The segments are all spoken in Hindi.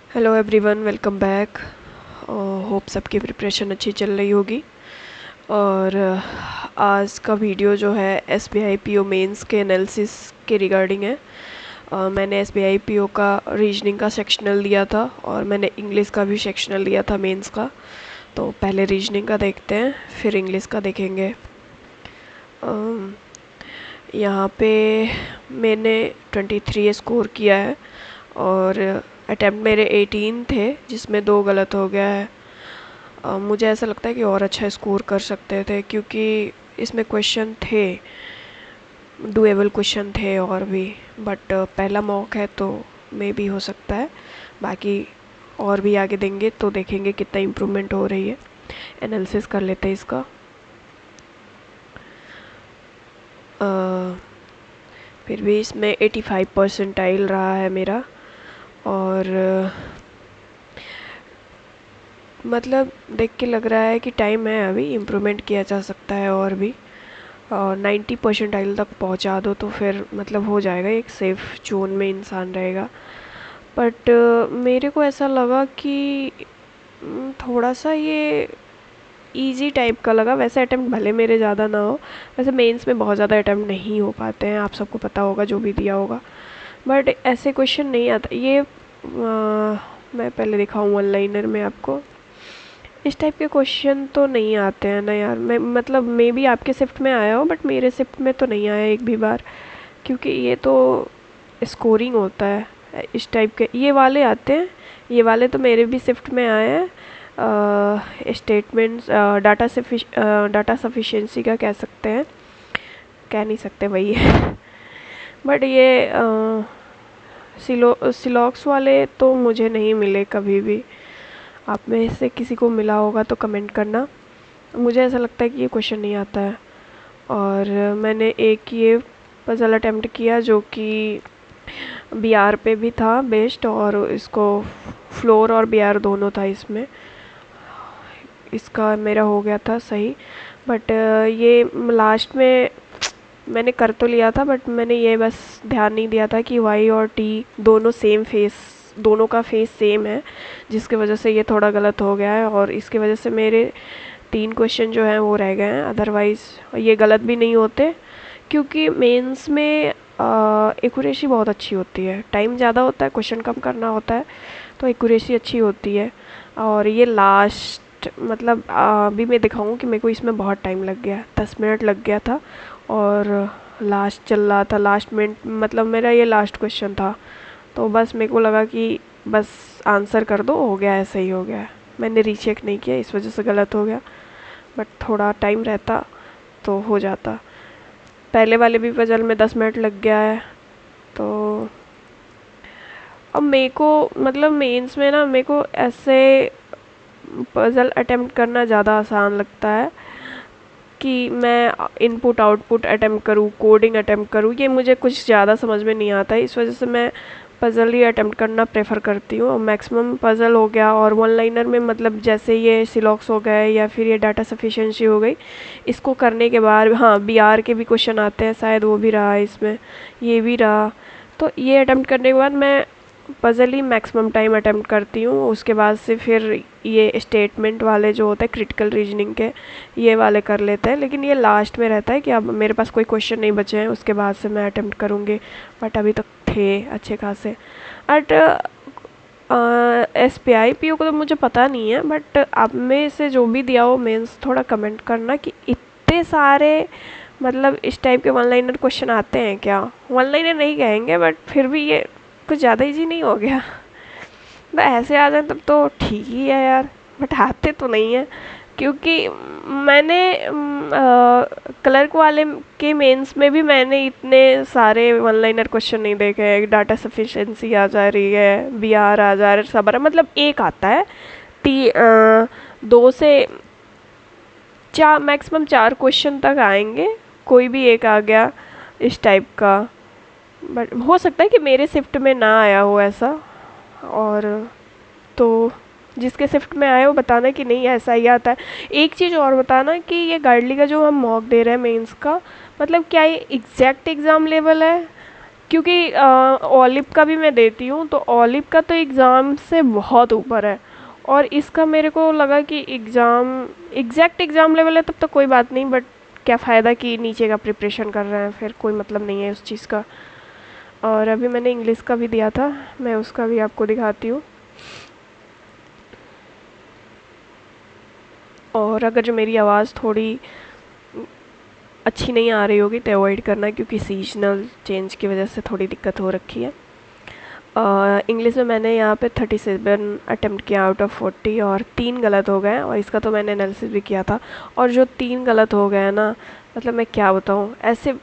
Hello everyone, welcome back. Hope सबकी प्रिपरेशन अच्छी चल रही होगी। और आज का वीडियो जो है एसबीआई पीओ मेंस के एनालिसिस के रिगार्डिंग है। मैंने एसबीआई पीओ का रीजनिंग का सेक्शनल दिया था और मैंने इंग्लिश का भी सेक्शनल दिया था मेंस का। तो पहले रीजनिंग का देखते हैं, फिर इंग्लिश का देखेंगे। यहाँ पे मैंने 23 स्कोर किया है और अटैम्प्ट मेरे 18 थे, जिसमें 2 गलत हो गया है। मुझे ऐसा लगता है कि और अच्छा स्कोर कर सकते थे, क्योंकि इसमें क्वेश्चन थे, डुएबल क्वेश्चन थे और भी। बट पहला मॉक है तो मे भी हो सकता है। बाकी और भी आगे देंगे तो देखेंगे कितना इम्प्रूवमेंट हो रही है। एनालिसिस कर लेते हैं इसका। फिर भी इसमें 85 परसेंटाइल रहा है मेरा। और मतलब देख के लग रहा है कि टाइम है, अभी इम्प्रूवमेंट किया जा सकता है और भी। और 90 परसेंटाइल तक पहुंचा दो तो फिर मतलब हो जाएगा, एक सेफ जोन में इंसान रहेगा। बट मेरे को ऐसा लगा कि थोड़ा सा ये इजी टाइप का लगा। वैसे अटेम्प्ट भले मेरे ज़्यादा ना हो, वैसे मेंस में बहुत ज़्यादा अटेम्प्ट नहीं हो पाते हैं, आप सबको पता होगा जो भी दिया होगा। बट ऐसे क्वेश्चन नहीं आता ये। मैं पहले दिखाऊँ वन लाइनर में आपको। इस टाइप के क्वेश्चन तो नहीं आते हैं ना यार। मैं मतलब मे बी आपके शिफ्ट में आया हो, बट मेरे शिफ्ट में तो नहीं आया एक भी बार, क्योंकि ये तो स्कोरिंग होता है। इस टाइप के ये वाले आते हैं, ये वाले तो मेरे भी शिफ्ट में आए हैं। स्टेटमेंट्स, डाटा सफिशिएंसी का कह सकते हैं, कह नहीं सकते वही है। बट ये सिलॉक्स वाले तो मुझे नहीं मिले कभी भी। आप में से किसी को मिला होगा तो कमेंट करना। मुझे ऐसा लगता है कि ये क्वेश्चन नहीं आता है। और मैंने एक ये पजल अटेम्प्ट किया जो कि बीआर पे भी था बेस्ड, और इसको फ्लोर और बीआर दोनों था इसमें। इसका मेरा हो गया था सही। बट ये लास्ट में मैंने कर तो लिया था, बट मैंने ये बस ध्यान नहीं दिया था कि वाई और टी दोनों सेम फेस, दोनों का फेस सेम है, जिसकी वजह से ये थोड़ा गलत हो गया है। और इसकी वजह से मेरे 3 क्वेश्चन जो हैं वो रह गए हैं। अदरवाइज़ ये गलत भी नहीं होते, क्योंकि मेंस में एक्यूरेसी बहुत अच्छी होती है। टाइम ज़्यादा होता है, क्वेश्चन कम करना होता है, तो एक्यूरेसी अच्छी होती है। और ये लास्ट मतलब अभी मैं दिखाऊँ कि मेरे को इसमें बहुत टाइम लग गया, 10 मिनट लग गया था। और लास्ट चल रहा था, लास्ट मिनट मतलब मेरा ये लास्ट क्वेश्चन था। तो बस मेरे को लगा कि बस आंसर कर दो, हो गया है, सही हो गया है। मैंने रीचेक नहीं किया, इस वजह से गलत हो गया। बट थोड़ा टाइम रहता तो हो जाता। पहले वाले भी पजल में 10 मिनट लग गया है। तो अब मेरे को मतलब मेंस में ना मेरे को ऐसे पजल अटेम्प्ट करना ज़्यादा आसान लगता है कि मैं इनपुट आउटपुट अटेम्प्ट करूँ, कोडिंग अटेम्प्ट करूँ। ये मुझे कुछ ज़्यादा समझ में नहीं आता है, इस वजह से मैं पज़ल ही अटेम्प्ट करना प्रेफर करती हूँ। और मैक्सिमम पज़ल हो गया, और वन लाइनर में मतलब जैसे ये सिलॉक्स हो गए या फिर ये डाटा सफिशिएंसी हो गई, इसको करने के बाद हाँ बीआर के भी क्वेश्चन आते हैं, शायद वो भी रहा इसमें, ये भी रहा। तो ये अटेम्प्ट करने के बाद मैं पज़ल ही मैक्सिमम टाइम अटेम्प्ट करती हूँ। उसके बाद से फिर ये स्टेटमेंट वाले जो होते हैं क्रिटिकल रीजनिंग के, ये वाले कर लेते हैं। लेकिन ये लास्ट में रहता है कि अब मेरे पास कोई क्वेश्चन नहीं बचे हैं, उसके बाद से मैं अटेम्प्ट करूँगी। बट अभी तक थे अच्छे खासे। But S P I P O को तो मुझे पता नहीं है, बट अब में से जो भी दिया हो मेंस, थोड़ा कमेंट करना कि इतने सारे मतलब इस टाइप के वन लाइनर क्वेश्चन आते हैं क्या। वन लाइनर नहीं कहेंगे, बट फिर भी ये कुछ ज़्यादा इजी नहीं हो गया। तो ऐसे आ जाए तब तो ठीक ही है यार, बट आते तो नहीं है। क्योंकि मैंने क्लर्क वाले के मेंस में भी मैंने इतने सारे वन लाइनर क्वेश्चन नहीं देखे हैं। डाटा सफिशिएंसी आ जा रही है, बी आर आ जा रहा है, सब मतलब एक आता है। 2 से 4, मैक्सिमम 4 क्वेश्चन तक आएंगे, कोई भी एक आ गया इस टाइप का। बट हो सकता है कि मेरे शिफ्ट में ना आया हो ऐसा। और तो जिसके शिफ्ट में आए हो बताना कि नहीं ऐसा ही आता है। एक चीज़ और बताना कि ये गार्डली का जो हम मॉक दे रहे हैं मेंस का, मतलब क्या ये एग्जैक्ट एग्ज़ाम लेवल है क्योंकि ओलिव का भी मैं देती हूँ, तो ओलिव का तो एग्ज़ाम से बहुत ऊपर है, और इसका मेरे को लगा कि एग्जैक्ट एग्ज़ाम लेवल है तब तो कोई बात नहीं, बट क्या फ़ायदा कि नीचे का प्रिपरेशन कर रहे हैं, फिर कोई मतलब नहीं है उस चीज़ का। और अभी मैंने इंग्लिश का भी दिया था, मैं उसका भी आपको दिखाती हूँ। और अगर जो मेरी आवाज़ थोड़ी अच्छी नहीं आ रही होगी तो अवॉइड करना, क्योंकि सीजनल चेंज की वजह से थोड़ी दिक्कत हो रखी है। इंग्लिश में मैंने यहाँ पे 37 अटेम्प्ट किया आउट ऑफ 40, और 3 गलत हो गए, और इसका तो मैंने एनालिसिस भी किया था। और जो 3 गलत हो गए ना, मतलब मैं क्या बताऊँ, ऐसे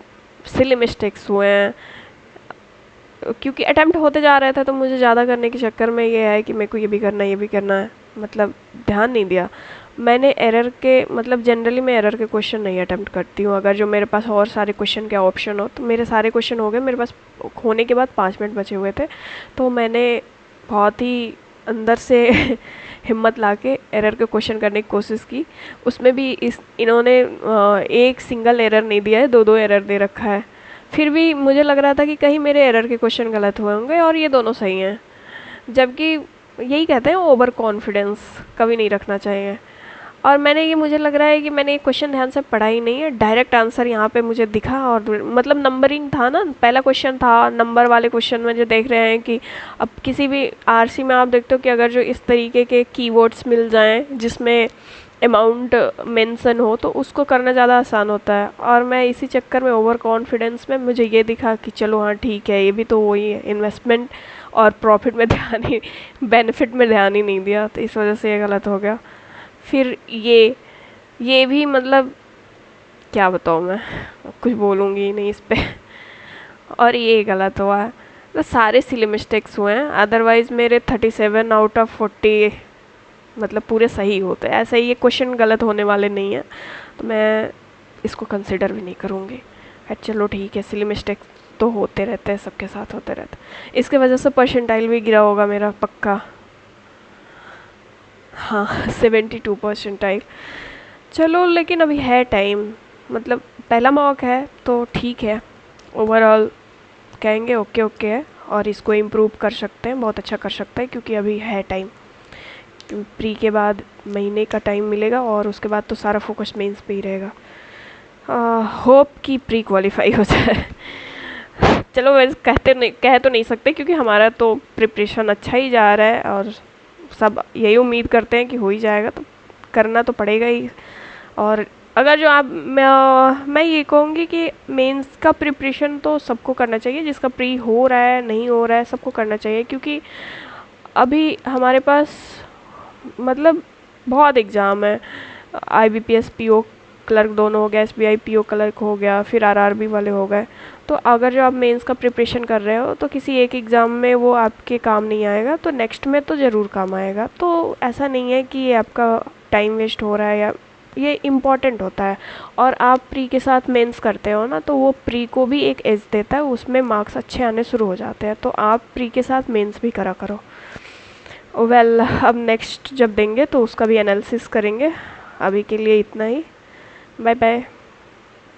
सिली मिस्टेक्स हुए हैं, क्योंकि अटेम्प्ट होते जा रहे थे तो मुझे ज़्यादा करने के चक्कर में ये है कि मेरे को ये भी करना है, ये भी करना है, मतलब ध्यान नहीं दिया मैंने एरर के। मतलब जनरली मैं एरर के क्वेश्चन नहीं अटेम्प्ट करती हूँ, अगर जो मेरे पास और सारे क्वेश्चन के ऑप्शन हो। तो मेरे सारे क्वेश्चन हो गए, मेरे पास होने के बाद 5 मिनट बचे हुए थे, तो मैंने बहुत ही अंदर से हिम्मत ला के एरर के क्वेश्चन करने की कोशिश की। उसमें भी इन्होंने एक सिंगल एरर नहीं दिया है, 2 एरर दे रखा है। फिर भी मुझे लग रहा था कि कहीं मेरे एरर के क्वेश्चन गलत हुए होंगे, और ये दोनों सही हैं। जबकि यही कहते हैं ओवर कॉन्फिडेंस कभी नहीं रखना चाहिए। और मुझे लग रहा है कि मैंने ये क्वेश्चन ध्यान से पढ़ा ही नहीं है, डायरेक्ट आंसर यहाँ पे मुझे दिखा, और मतलब नंबरिंग था ना, पहला क्वेश्चन था नंबर वाले क्वेश्चन में, जो देख रहे हैं कि अब किसी भी आरसी में आप देखते हो कि अगर जो इस तरीके के कीवर्ड्स मिल जाएं जिसमें अमाउंट मेंशन हो, तो उसको करना ज़्यादा आसान होता है। और मैं इसी चक्कर में ओवर कॉन्फिडेंस में मुझे ये दिखा कि चलो हाँ ठीक है, ये भी तो वही है, इन्वेस्टमेंट और प्रॉफिट में ध्यान ही, बेनिफिट में ध्यान ही नहीं दिया, तो इस वजह से ये गलत हो गया। फिर ये भी मतलब क्या बताऊँ मैं, कुछ बोलूँगी ही नहीं इस पे। और ये गलत हुआ है, तो सारे सिली मिस्टेक्स हुए हैं, अदरवाइज़ मेरे 37 आउट ऑफ 40 मतलब पूरे सही होते हैं। ऐसा ही ये क्वेश्चन गलत होने वाले नहीं हैं, तो मैं इसको कंसिडर भी नहीं करूँगी। चलो ठीक है, सिली मिस्टेक्स तो होते रहते हैं, सबके साथ होते रहते हैं, इसके वजह से परसेंटाइल भी गिरा होगा मेरा पक्का। हाँ 72%। चलो लेकिन अभी है टाइम, मतलब पहला मॉक है तो ठीक है, ओवरऑल कहेंगे ओके ओके है, और इसको इम्प्रूव कर सकते हैं, बहुत अच्छा कर सकते हैं, क्योंकि अभी है टाइम। प्री के बाद महीने का टाइम मिलेगा, और उसके बाद तो सारा फोकस मेंस पे ही रहेगा। होप कि प्री क्वालिफाई हो जाए। चलो वैसे कह तो नहीं सकते, क्योंकि हमारा तो प्रिपरेशन अच्छा ही जा रहा है, और सब यही उम्मीद करते हैं कि हो ही जाएगा, तो करना तो पड़ेगा ही। और अगर जो मैं ये कहूँगी कि मेंस का प्रिपरेशन तो सबको करना चाहिए, जिसका प्री हो रहा है नहीं हो रहा है सबको करना चाहिए, क्योंकि अभी हमारे पास मतलब बहुत एग्ज़ाम है। IBPS PO क्लर्क दोनों हो गया, SBI PO क्लर्क हो गया, फिर RRB वाले हो गए। तो अगर जो आप मेंस का प्रिपरेशन कर रहे हो तो किसी एक एग्ज़ाम में वो आपके काम नहीं आएगा, तो नेक्स्ट में तो ज़रूर काम आएगा। तो ऐसा नहीं है कि ये आपका टाइम वेस्ट हो रहा है, या ये इम्पॉर्टेंट होता है। और आप प्री के साथ मेंस करते हो ना, तो वो प्री को भी एक एज देता है, उसमें मार्क्स अच्छे आने शुरू हो जाते हैं। तो आप प्री के साथ मेंस भी करा करो। वेल अब नेक्स्ट जब देंगे तो उसका भी एनालिसिस करेंगे। अभी के लिए इतना ही, बाय बाय।